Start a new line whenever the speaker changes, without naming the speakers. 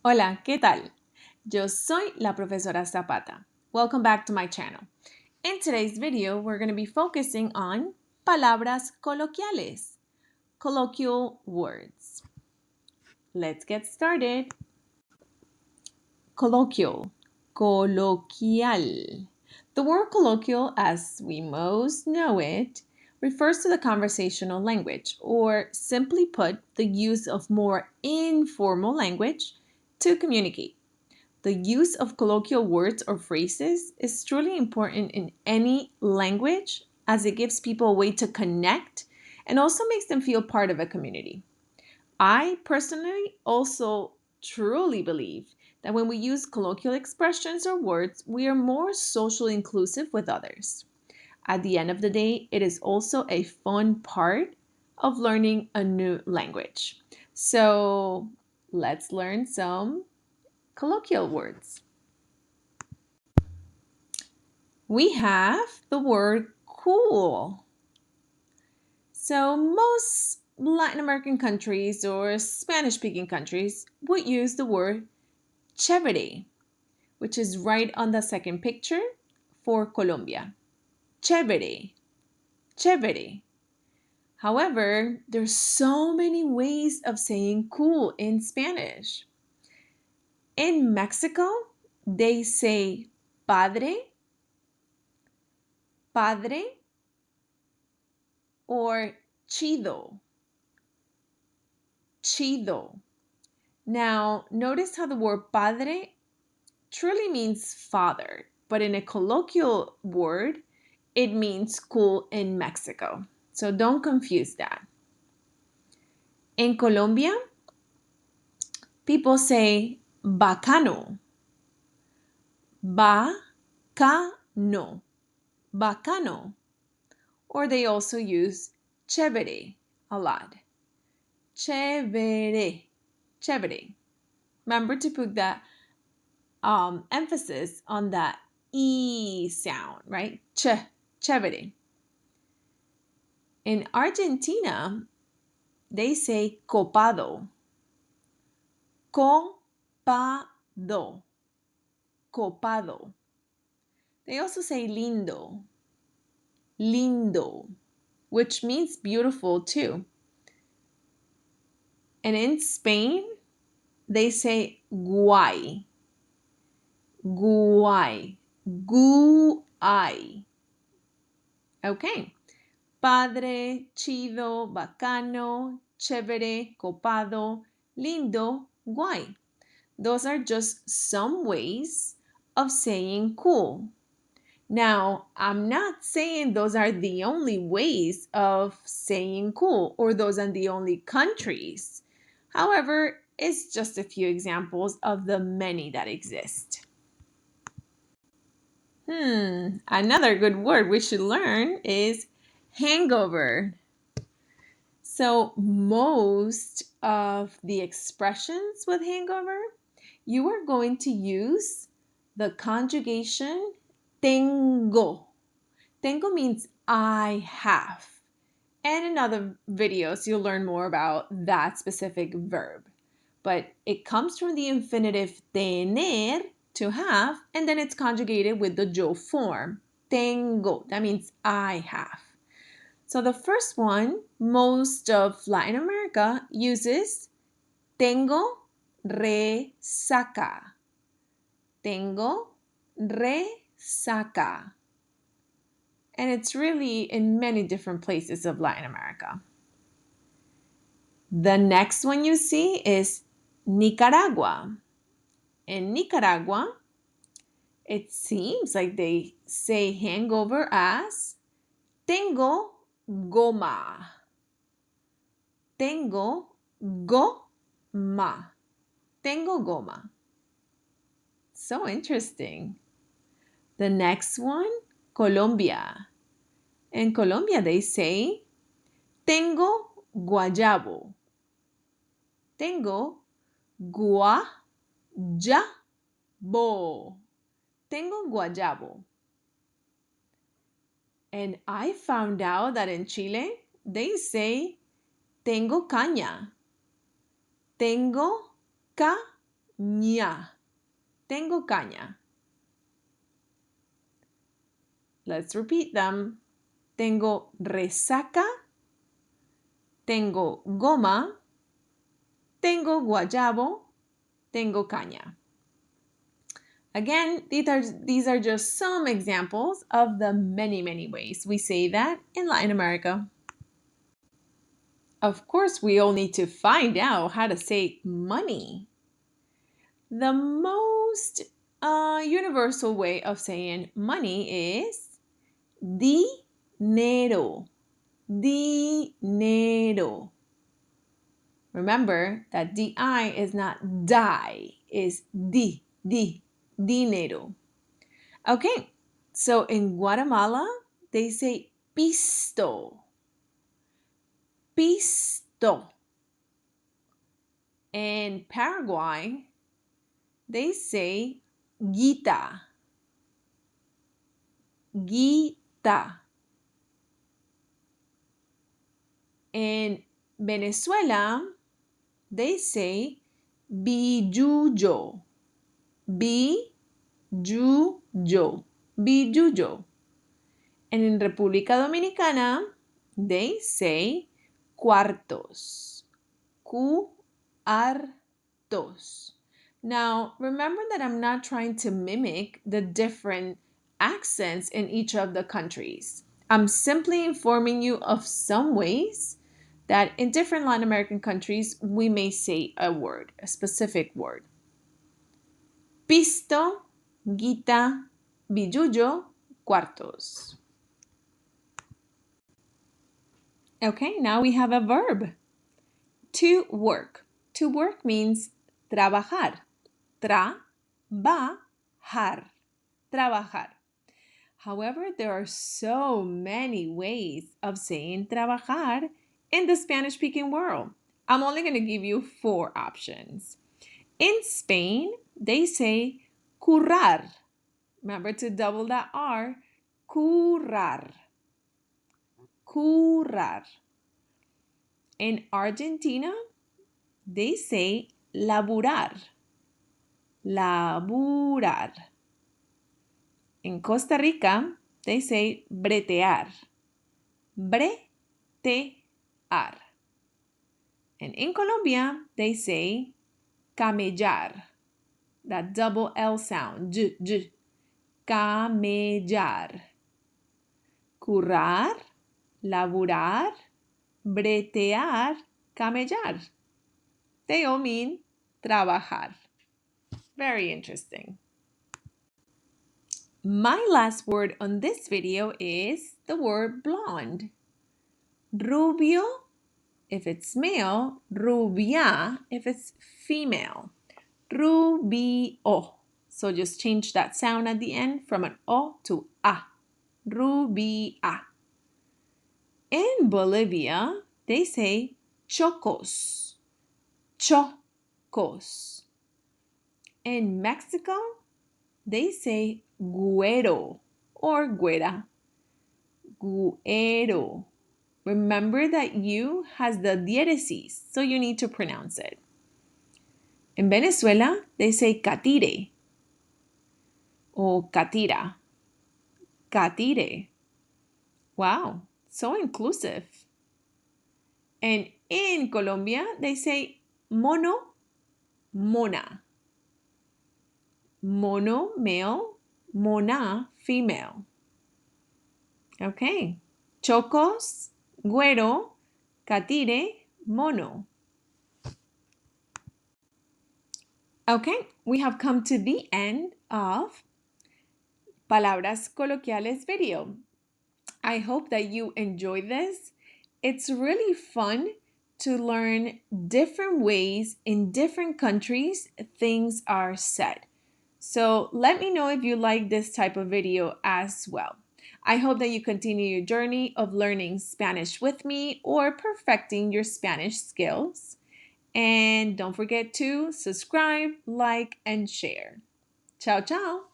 Hola, ¿qué tal? Yo soy la profesora Zapata. Welcome back to my channel. In today's video, we're going to be focusing on palabras coloquiales, colloquial words. Let's get started. Colloquial, colloquial. The word colloquial, as we most know it, refers to the conversational language, or simply put, the use of more informal language to communicate. The use of colloquial words or phrases is truly important in any language as it gives people a way to connect and also makes them feel part of a community. I personally also truly believe that when we use colloquial expressions or words, we are more socially inclusive with others. At the end of the day, it is also a fun part of learning a new language. So let's learn some colloquial words. We have the word cool. So, most Latin American countries or Spanish speaking countries would use the word chévere, which is right on the second picture for Colombia. Chévere, chévere. However, there's so many ways of saying cool in Spanish. In Mexico, they say padre, padre, or chido, chido. Now, notice how the word padre truly means father, but in a colloquial word, it means cool in Mexico. So don't confuse that. In Colombia, people say bacano, bacano, bacano. Or they also use chévere a lot. Chévere, chévere. Remember to put that emphasis on that E sound, right? Chévere. In Argentina, they say copado. Copado. Copado. They also say lindo. Lindo, which means beautiful too. And in Spain, they say guay. Guay. Guay. Okay. Padre, chido, bacano, chévere, copado, lindo, guay. Those are just some ways of saying cool. Now, I'm not saying those are the only ways of saying cool or those are the only countries. However, it's just a few examples of the many that exist. Another good word we should learn is hangover. So, most of the expressions with hangover, you are going to use the conjugation tengo. Tengo means I have. And in other videos, you'll learn more about that specific verb. But it comes from the infinitive tener, to have, and then it's conjugated with the yo form, tengo. That means I have. So the first one, most of Latin America uses tengo resaca. Tengo resaca. And it's really in many different places of Latin America. The next one you see is Nicaragua. In Nicaragua, it seems like they say hangover as tengo goma. Tengo goma. Tengo goma. So interesting. The next one, Colombia. In Colombia, they say tengo guayabo. Tengo guayabo. Tengo guayabo. And I found out that in Chile, they say tengo caña. Tengo caña. ña. Tengo caña. Let's repeat them. Tengo resaca. Tengo goma. Tengo guayabo. Tengo caña. Again, these are just some examples of the many, many ways we say that in Latin America. Of course, we all need to find out how to say money. The most universal way of saying money is dinero. Dinero. Remember that di is not die, is dinero. Okay, so in Guatemala, they say pisto. Pisto. In Paraguay, they say guita. Guita. In Venezuela, they say billuyo. Billuyo. Billuyo. And in República Dominicana, they say cuartos. Cuartos. Now, remember that I'm not trying to mimic the different accents in each of the countries. I'm simply informing you of some ways that in different Latin American countries, we may say a word, a specific word. Pisto, guita, billuyo, cuartos. Okay, now we have a verb. To work. To work means trabajar. Trabajar. Trabajar. However, there are so many ways of saying trabajar in the Spanish-speaking world. I'm only going to give you 4 options. In Spain, they say currar. Remember to double that R. Currar. Currar. In Argentina, they say laburar. Laburar. In Costa Rica, they say bretear. Bretear. And in Colombia, they say camellar. That double L sound. J. Camellar. Currar, laburar, bretear, camellar. They all mean trabajar. Very interesting. My last word on this video is the word blonde. Rubio if it's male, rubia if it's female. Rubio. So just change that sound at the end from an O to A. Rubia. In Bolivia, they say chocos. Chocos. In Mexico, they say güero or güera. Güero. Remember that U has the diéresis, so you need to pronounce it. In Venezuela, they say catire or catira. Catire. Wow, so inclusive. And in Colombia, they say mono, mona. Mono, male, mona, female. Okay. Chocos, güero, catire, mono. Okay, we have come to the end of Palabras Coloquiales video. I hope that you enjoyed this. It's really fun to learn different ways in different countries things are said. So let me know if you like this type of video as well. I hope that you continue your journey of learning Spanish with me or perfecting your Spanish skills. And don't forget to subscribe, like, and share. Ciao, ciao.